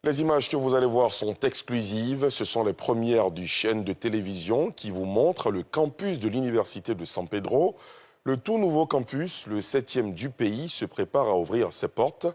Les images que vous allez voir sont exclusives. Ce sont les premières du chaîne de télévision qui vous montre le campus de l'Université de San Pedro. Le tout nouveau campus, le 7e du pays, se prépare à ouvrir ses portes.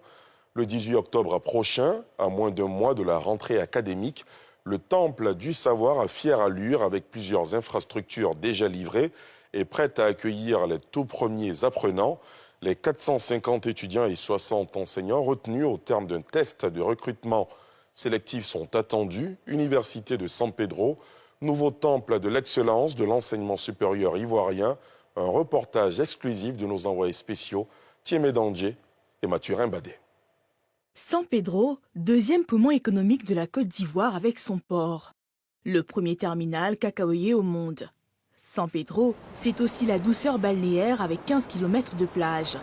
Le 18 octobre prochain, à moins d'un mois de la rentrée académique, le temple du savoir à fière allure, avec plusieurs infrastructures déjà livrées, est prête à accueillir les tout premiers apprenants. Les 450 étudiants et 60 enseignants retenus au terme d'un test de recrutement sélectif sont attendus. Université de San Pedro, nouveau temple de l'excellence de l'enseignement supérieur ivoirien. Un reportage exclusif de nos envoyés spéciaux, Thiemé Dandje et Mathurin Badé. San Pedro, deuxième poumon économique de la Côte d'Ivoire avec son port. Le premier terminal cacaoyer au monde. San Pedro, c'est aussi la douceur balnéaire avec 15 km de plage.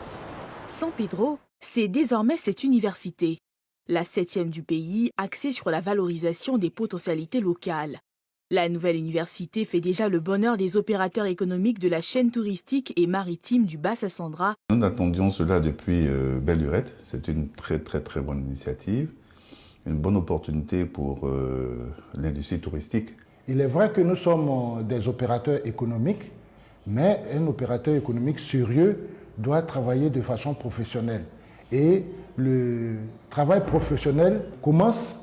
San Pedro, c'est désormais cette université, la 7e du pays, axée sur la valorisation des potentialités locales. La nouvelle université fait déjà le bonheur des opérateurs économiques de la chaîne touristique et maritime du Bas-Sassandra. Nous attendions cela depuis belle lurette. C'est une très bonne initiative, une bonne opportunité pour l'industrie touristique. Il est vrai que nous sommes des opérateurs économiques, mais un opérateur économique sérieux doit travailler de façon professionnelle. Et le travail professionnel commence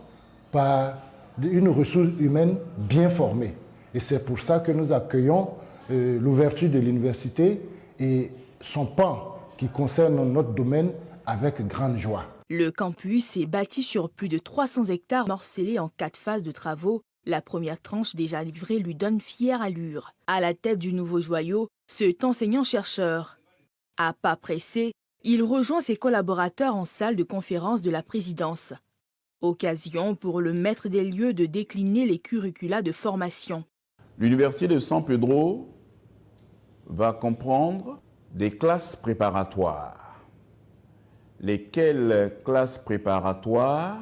par une ressource humaine bien formée. Et c'est pour ça que nous accueillons l'ouverture de l'université et son pan qui concerne notre domaine avec grande joie. Le campus est bâti sur plus de 300 hectares morcelés en 4 phases de travaux. La première tranche déjà livrée lui donne fière allure. À la tête du nouveau joyau, cet enseignant-chercheur. À pas pressé, il rejoint ses collaborateurs en salle de conférence de la présidence. Occasion pour le maître des lieux de décliner les curricula de formation. L'Université de San Pedro va comprendre des classes préparatoires. Lesquelles classes préparatoires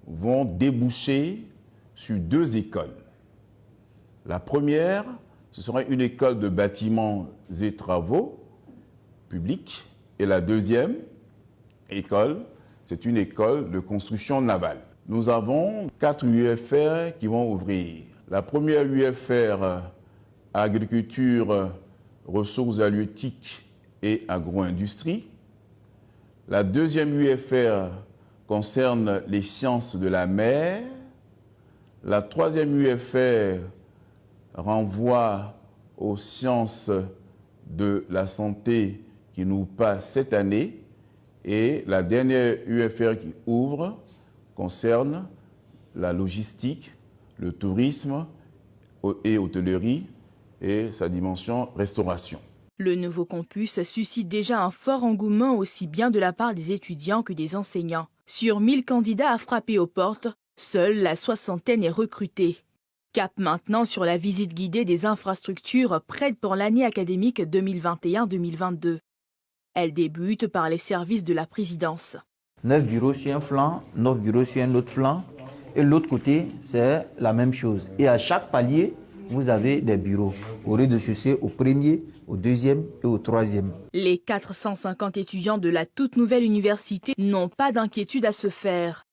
vont déboucher sur 2 écoles. La première, ce sera une école de bâtiments et travaux publics. Et la deuxième école, c'est une école de construction navale. Nous avons 4 UFR qui vont ouvrir. La première UFR, agriculture, ressources halieutiques et agro-industrie. La deuxième UFR concerne les sciences de la mer. La troisième UFR renvoie aux sciences de la santé qui nous passe cette année. Et la dernière UFR qui ouvre concerne la logistique, le tourisme et hôtellerie et sa dimension restauration. Le nouveau campus suscite déjà un fort engouement aussi bien de la part des étudiants que des enseignants. Sur 1000 candidats à frapper aux portes, seule la 60aine est recrutée. Cap maintenant sur la visite guidée des infrastructures prêtes pour l'année académique 2021-2022. Elle débute par les services de la présidence. 9 bureaux sur un flanc, 9 bureaux sur un autre flanc. Et l'autre côté, c'est la même chose. Et à chaque palier, vous avez des bureaux. Au rez-de-chaussée, au premier, au deuxième et au troisième. Les 450 étudiants de la toute nouvelle université n'ont pas d'inquiétude à se faire.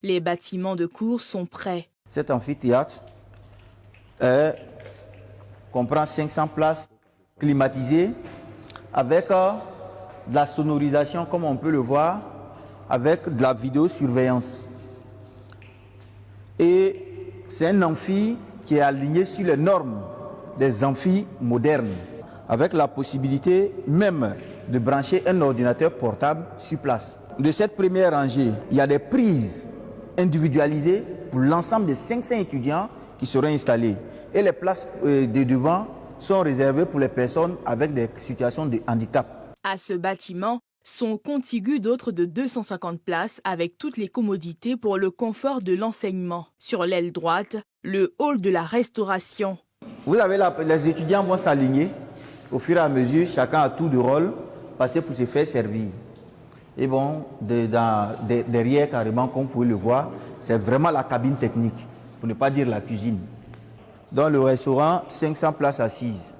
Les bâtiments de cours sont prêts. Cet amphithéâtre comprend 500 places climatisées avec de la sonorisation, comme on peut le voir, avec de la vidéosurveillance. Et c'est un amphi qui est aligné sur les normes des amphis modernes, avec la possibilité même de brancher un ordinateur portable sur place. De cette première rangée, il y a des prises individualisées pour l'ensemble des 500 étudiants qui seront installés. Et les places de devant sont réservées pour les personnes avec des situations de handicap. À ce bâtiment sont contigus d'autres de 250 places avec toutes les commodités pour le confort de l'enseignement. Sur l'aile droite, le hall de la restauration. Vous avez les étudiants vont s'aligner au fur et à mesure, chacun à tour de rôle, passer pour se faire servir. Et bon, derrière carrément, comme vous pouvez le voir, c'est vraiment la cabine technique, pour ne pas dire la cuisine. Dans le restaurant, 500 places assises.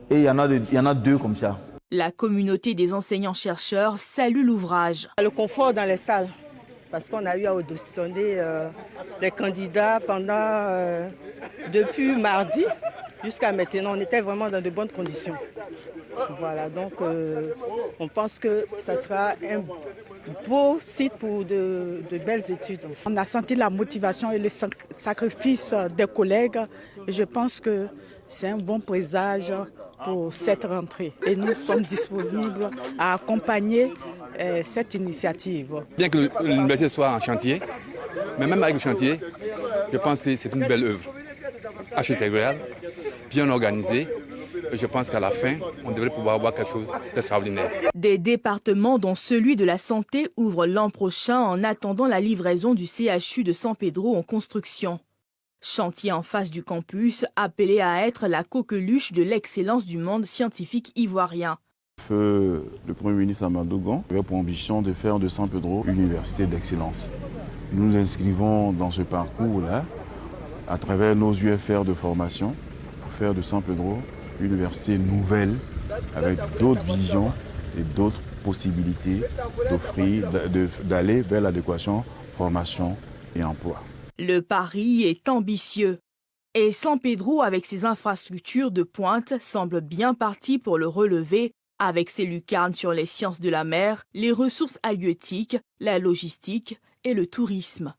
Et il y en a 2 comme ça. La communauté des enseignants-chercheurs salue l'ouvrage. Le confort dans les salles, parce qu'on a eu à auditionner les candidats depuis mardi jusqu'à maintenant. On était vraiment dans de bonnes conditions. Voilà, donc on pense que ça sera un beau site pour de belles études. On a senti la motivation et le sacrifice des collègues. Et je pense que c'est un bon présage pour cette rentrée. Et nous sommes disponibles à accompagner cette initiative. Bien que l'université soit en chantier, mais même avec le chantier, je pense que c'est une belle œuvre architecturale, bien organisée. Et je pense qu'à la fin, on devrait pouvoir avoir quelque chose d'extraordinaire. Des départements dont celui de la santé ouvrent l'an prochain en attendant la livraison du CHU de San Pedro en construction. Chantier en face du campus, appelé à être la coqueluche de l'excellence du monde scientifique ivoirien. Le Premier ministre Amadou Gon avait pour ambition de faire de San Pedro une université d'excellence. Nous nous inscrivons dans ce parcours-là à travers nos UFR de formation pour faire de San Pedro une université nouvelle avec d'autres visions et d'autres possibilités d'offrir, d'aller vers l'adéquation, formation et emploi. Le pari est ambitieux. Et San Pedro, avec ses infrastructures de pointe, semble bien parti pour le relever, avec ses lucarnes sur les sciences de la mer, les ressources halieutiques, la logistique et le tourisme.